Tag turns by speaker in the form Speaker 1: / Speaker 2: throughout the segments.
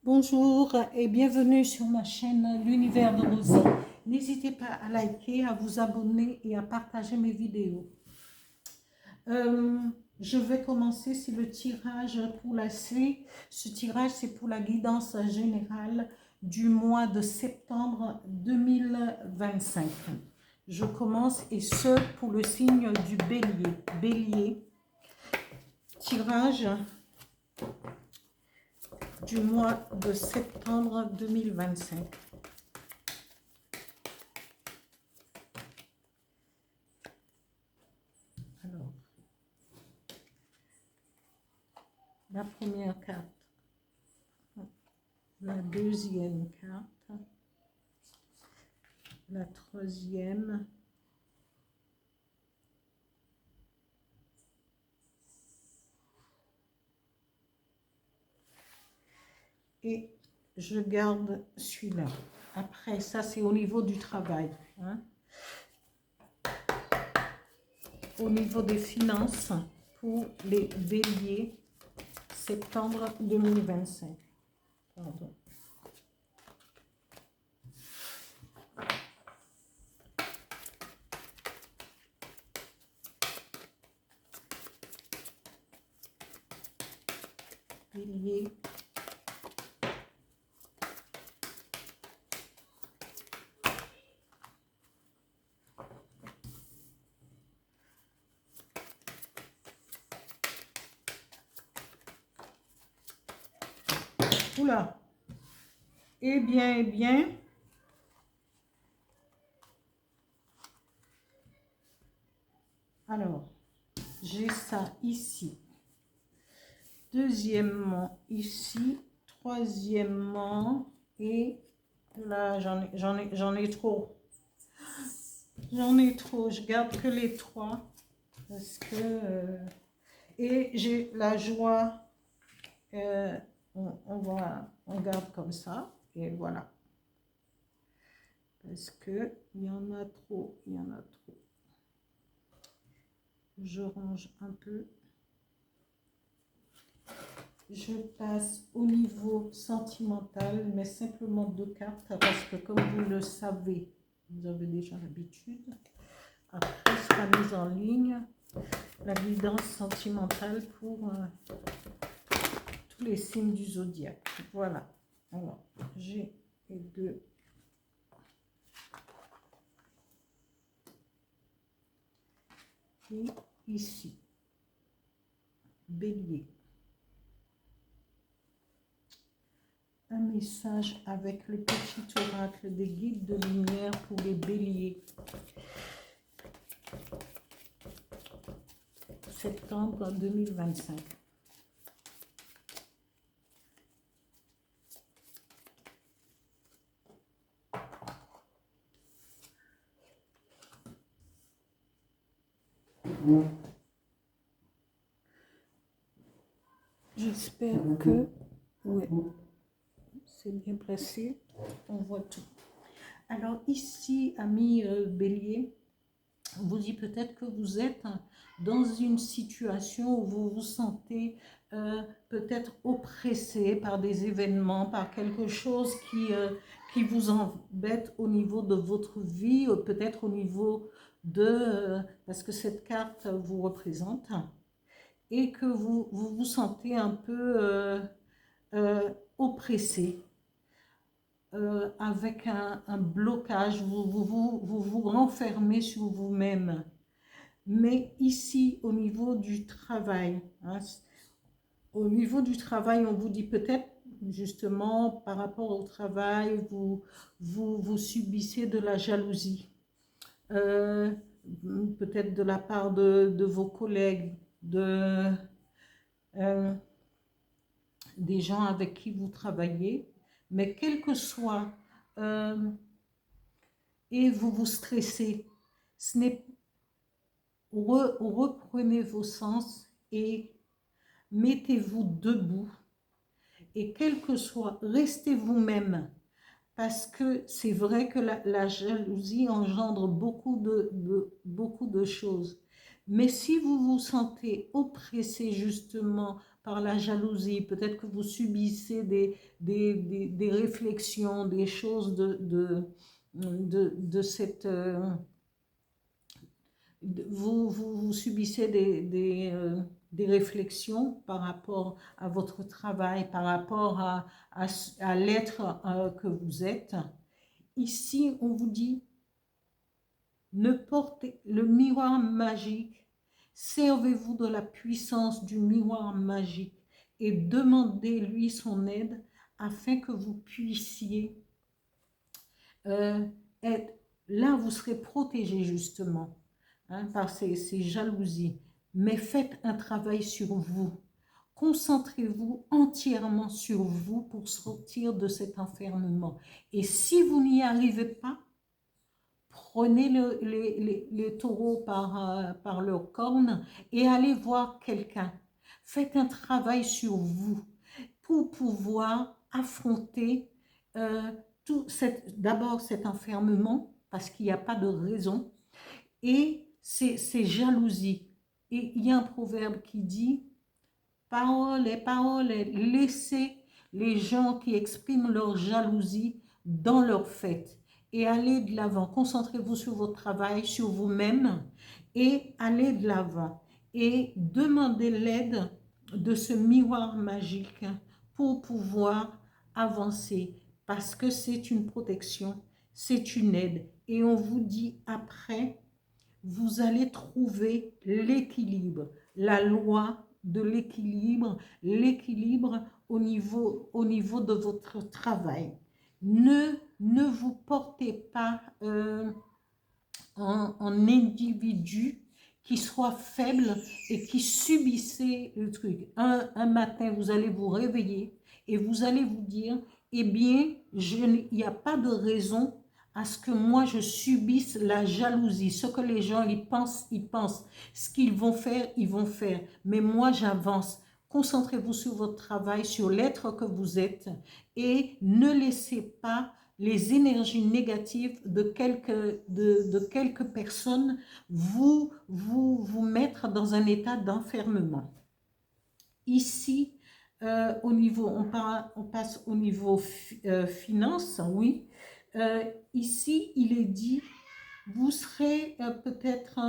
Speaker 1: Bonjour et bienvenue sur ma chaîne L'Univers de Rosie. N'hésitez pas à liker, à vous abonner et à partager mes vidéos. Je vais commencer, c'est le tirage pour la C. Ce tirage, c'est pour la guidance générale du mois de septembre 2025. Je commence et ce pour le signe du Bélier. Bélier, tirage du mois de septembre 2025. Alors, la première carte, la deuxième carte, la troisième, et je garde celui-là. Après, ça c'est au niveau du travail. Hein. Au niveau des finances, pour les béliers, septembre 2025. Pardon. Bélier. Oula. Eh bien, eh bien. Alors, j'ai ça ici. Deuxièmement, ici. Troisièmement, et là, j'en ai trop. J'en ai trop. Je garde que les trois. Parce que... et j'ai la joie. On garde comme ça. Et voilà. Parce que il y en a trop. Il y en a trop. Je range un peu. Je passe au niveau sentimental, mais simplement 2 cartes, parce que comme vous le savez, vous avez déjà l'habitude, après sera mise en ligne la guidance sentimentale pour tous les signes du zodiaque. Voilà. Alors, j'ai les 2. Et ici, Bélier. Un message avec le petit oracle des guides de lumière pour les béliers. Septembre 2025. J'espère que... Ouais. C'est bien placé, on voit tout. Alors ici, ami Bélier, vous dit peut-être que vous êtes dans une situation où vous vous sentez peut-être oppressé par des événements, par quelque chose qui vous embête au niveau de votre vie, peut-être au niveau de... parce que cette carte vous représente, et que vous sentez un peu oppressé. Avec un blocage, vous renfermez sur vous-même. Mais ici, au niveau du travail, hein, au niveau du travail, on vous dit peut-être, justement, par rapport au travail, vous subissez de la jalousie. Peut-être de la part de vos collègues, des gens avec qui vous travaillez. Mais quel que soit, et vous vous stressez, ce n'est reprenez vos sens et mettez-vous debout. Et quel que soit, restez vous-même. Parce que c'est vrai que la jalousie engendre beaucoup de choses. Mais si vous vous sentez oppressé justement par la jalousie, peut-être que vous subissez des réflexions, des choses de cette... vous subissez des réflexions par rapport à votre travail, par rapport à l'être que vous êtes. Ici, on vous dit, ne portez le miroir magique, servez-vous de la puissance du miroir magique et demandez-lui son aide afin que vous puissiez être... Là, vous serez protégé justement par ces jalousies. Mais faites un travail sur vous. Concentrez-vous entièrement sur vous pour sortir de cet enfermement. Et si vous n'y arrivez pas, prenez les taureaux par leurs cornes et allez voir quelqu'un. Faites un travail sur vous pour pouvoir affronter d'abord cet enfermement, parce qu'il n'y a pas de raison, et ces jalousies. Et il y a un proverbe qui dit, parole et parole, laissez les gens qui expriment leur jalousie dans leur fête et allez de l'avant. Concentrez-vous sur votre travail, sur vous-même et allez de l'avant et demandez l'aide de ce miroir magique pour pouvoir avancer, parce que c'est une protection, c'est une aide. Et on vous dit après, vous allez trouver l'équilibre, la loi de l'équilibre, l'équilibre au niveau de votre travail. Ne vous portez pas en individu qui soit faible et qui subissait le truc. Un matin, vous allez vous réveiller et vous allez vous dire, eh bien, il n'y a pas de raison à ce que moi je subisse la jalousie. Ce que les gens ils pensent, ils pensent. Ce qu'ils vont faire, ils vont faire. Mais moi j'avance. Concentrez-vous sur votre travail, sur l'être que vous êtes et ne laissez pas les énergies négatives de quelques personnes vous mettre dans un état d'enfermement. Ici, on passe au niveau finance, oui. Ici, il est dit, vous serez peut-être,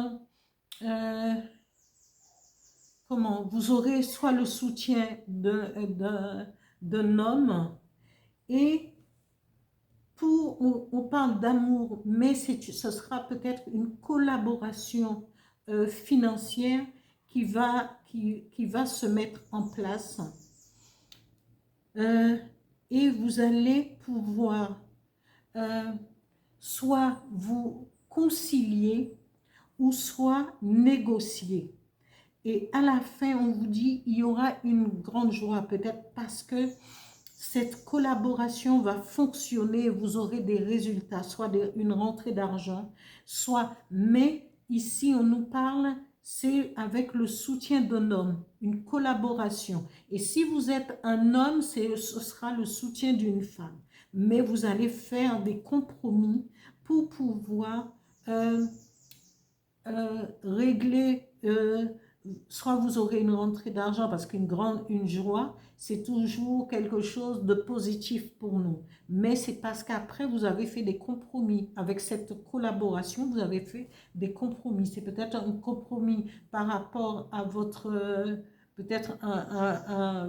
Speaker 1: vous aurez soit le soutien d'un homme, et on parle d'amour, mais ce sera peut-être une collaboration financière qui va se mettre en place. Et vous allez pouvoir soit vous concilier ou soit négocier. Et à la fin, on vous dit, il y aura une grande joie, peut-être parce que cette collaboration va fonctionner, vous aurez des résultats, soit une rentrée d'argent, soit, mais ici on nous parle, c'est avec le soutien d'un homme, une collaboration. Et si vous êtes un homme, ce sera le soutien d'une femme. Mais vous allez faire des compromis pour pouvoir régler, soit vous aurez une rentrée d'argent, parce une joie, c'est toujours quelque chose de positif pour nous. Mais c'est parce qu'après, vous avez fait des compromis. Avec cette collaboration, vous avez fait des compromis. C'est peut-être un compromis par rapport à votre, peut-être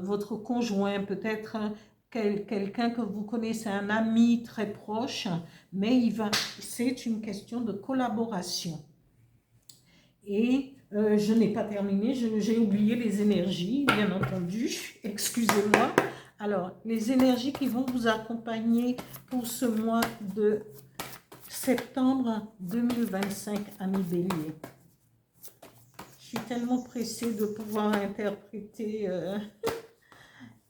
Speaker 1: votre conjoint, peut-être quelqu'un que vous connaissez, un ami très proche, mais c'est une question de collaboration. Et je n'ai pas terminé, j'ai oublié les énergies, bien entendu, excusez-moi. Alors, les énergies qui vont vous accompagner pour ce mois de septembre 2025, amis Bélier. Je suis tellement pressée de pouvoir interpréter.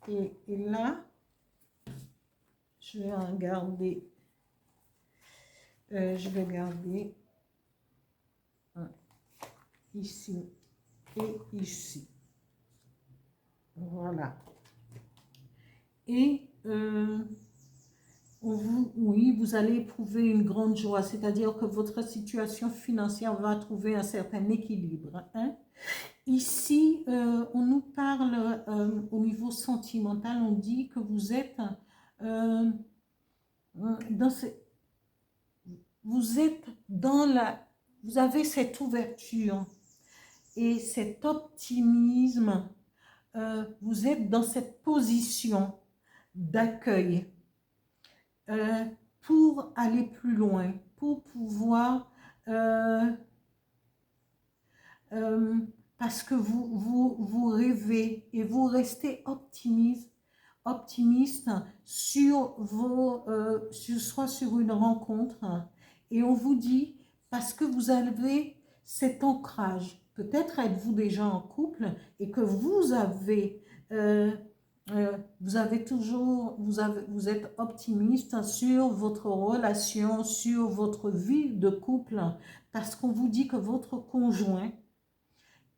Speaker 1: Et là, je vais en garder. Je vais garder ici et ici. Voilà. Et vous allez éprouver une grande joie, c'est-à-dire que votre situation financière va trouver un certain équilibre. Ici, on nous parle au niveau sentimental, on dit que vous êtes dans ce, vous êtes dans la, vous avez cette ouverture et cet optimisme. Vous êtes dans cette position d'accueil pour aller plus loin, pour pouvoir parce que vous rêvez et vous restez optimiste sur soit sur une rencontre, et on vous dit, parce que vous avez cet ancrage, peut-être êtes-vous déjà en couple et que vous avez toujours, vous êtes optimiste sur votre relation, sur votre vie de couple, parce qu'on vous dit que votre conjoint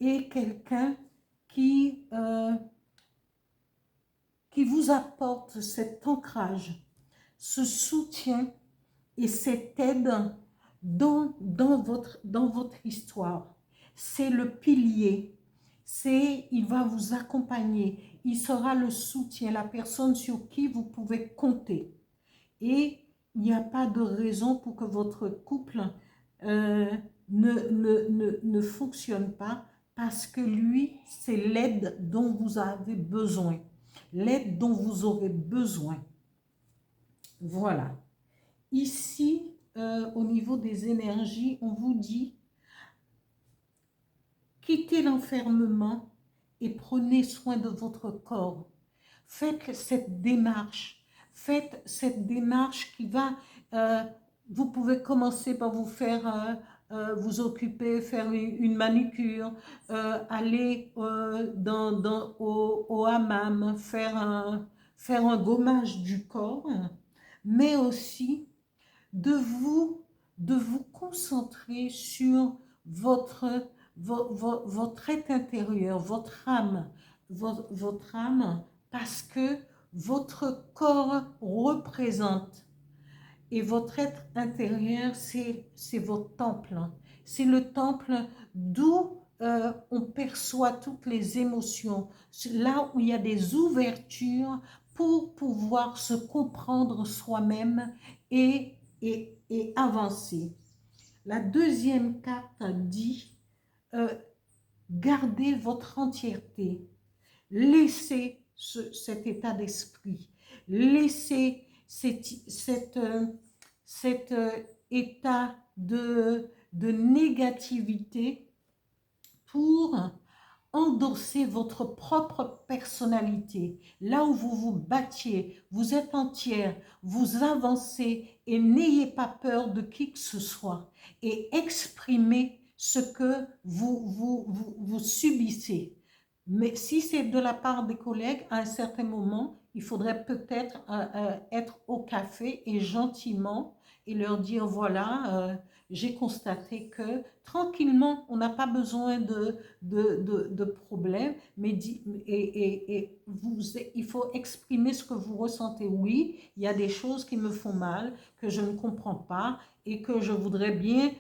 Speaker 1: est quelqu'un qui vous apporte cet ancrage, ce soutien et cette aide dans votre histoire. C'est le pilier, il va vous accompagner, il sera le soutien, la personne sur qui vous pouvez compter. Et il n'y a pas de raison pour que votre couple ne fonctionne pas, parce que lui, c'est l'aide dont vous avez besoin, l'aide dont vous aurez besoin. Voilà. Ici, au niveau des énergies, on vous dit, quittez l'enfermement et prenez soin de votre corps. Faites cette démarche qui va, vous pouvez commencer par vous faire, vous occuper, faire une manicure, aller au hammam, faire un gommage du corps, mais aussi de vous concentrer sur votre être intérieur, votre âme, parce que votre corps représente, et votre être intérieur, c'est votre temple. C'est le temple d'où on perçoit toutes les émotions, là où il y a des ouvertures pour pouvoir se comprendre soi-même et avancer. La deuxième carte dit gardez votre entièreté, laissez cet état d'esprit, laissez cet état de négativité pour endosser votre propre personnalité, là où vous vous battiez, vous êtes entière, vous avancez et n'ayez pas peur de qui que ce soit et exprimez ce que vous subissez. Mais si c'est de la part des collègues, à un certain moment, il faudrait peut-être être au café et gentiment et leur dire, voilà, j'ai constaté que tranquillement, on n'a pas besoin de problèmes, mais il faut exprimer ce que vous ressentez. Oui, il y a des choses qui me font mal, que je ne comprends pas et que je voudrais bien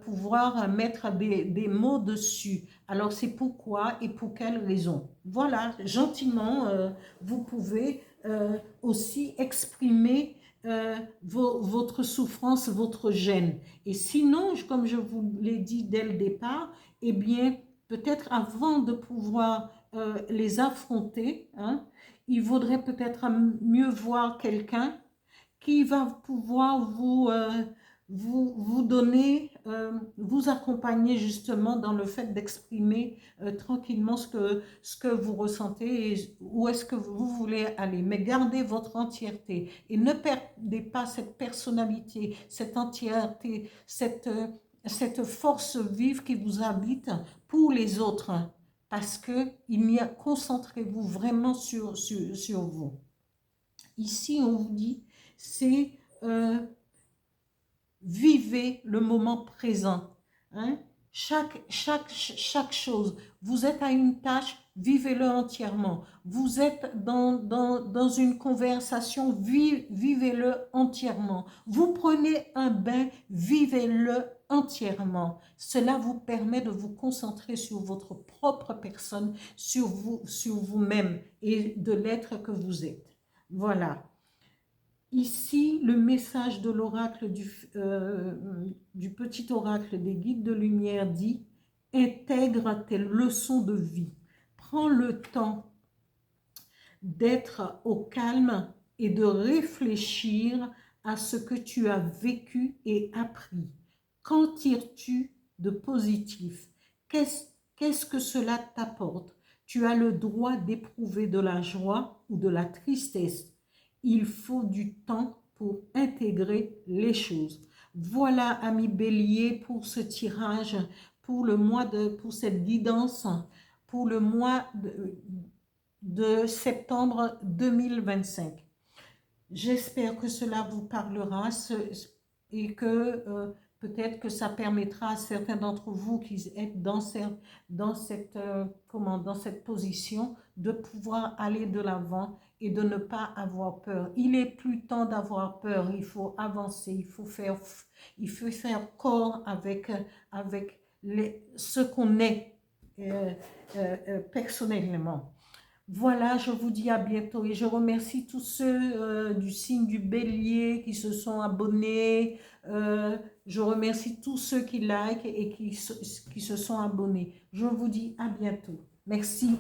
Speaker 1: pouvoir mettre des mots dessus. Alors, c'est pourquoi et pour quelle raison. Voilà, gentiment, vous pouvez aussi exprimer votre souffrance, votre gêne. Et sinon, comme je vous l'ai dit dès le départ, eh bien, peut-être avant de pouvoir les affronter, hein, il vaudrait peut-être mieux voir quelqu'un qui va pouvoir vous donner, vous accompagner justement dans le fait d'exprimer tranquillement ce que vous ressentez et où est-ce que vous voulez aller. Mais gardez votre entièreté et ne perdez pas cette personnalité, cette entièreté, cette force vive qui vous habite pour les autres. Parce que concentrez-vous vraiment sur vous. Ici, on vous dit, c'est vivez le moment présent. Hein? Chaque chose. Vous êtes à une tâche, vivez-le entièrement. Vous êtes dans une conversation, vivez-le entièrement. Vous prenez un bain, vivez-le entièrement. Cela vous permet de vous concentrer sur votre propre personne, sur vous-même et de l'être que vous êtes. Voilà. Ici, le message de l'oracle du petit oracle des guides de lumière dit: intègre tes leçons de vie. Prends le temps d'être au calme et de réfléchir à ce que tu as vécu et appris. Qu'en tires-tu de positif? Qu'est-ce que cela t'apporte? Tu as le droit d'éprouver de la joie ou de la tristesse. Il faut du temps pour intégrer les choses. Voilà, ami Bélier, pour ce tirage, pour cette guidance, pour le mois de septembre 2025. J'espère que cela vous parlera et que peut-être que ça permettra à certains d'entre vous qui êtes dans cette position de pouvoir aller de l'avant et de ne pas avoir peur. Il est plus temps d'avoir peur, il faut avancer, il faut faire corps avec ce qu'on est personnellement. Voilà, je vous dis à bientôt et je remercie tous ceux du signe du Bélier qui se sont abonnés. Je remercie tous ceux qui like et qui se sont abonnés. Je vous dis à bientôt. Merci.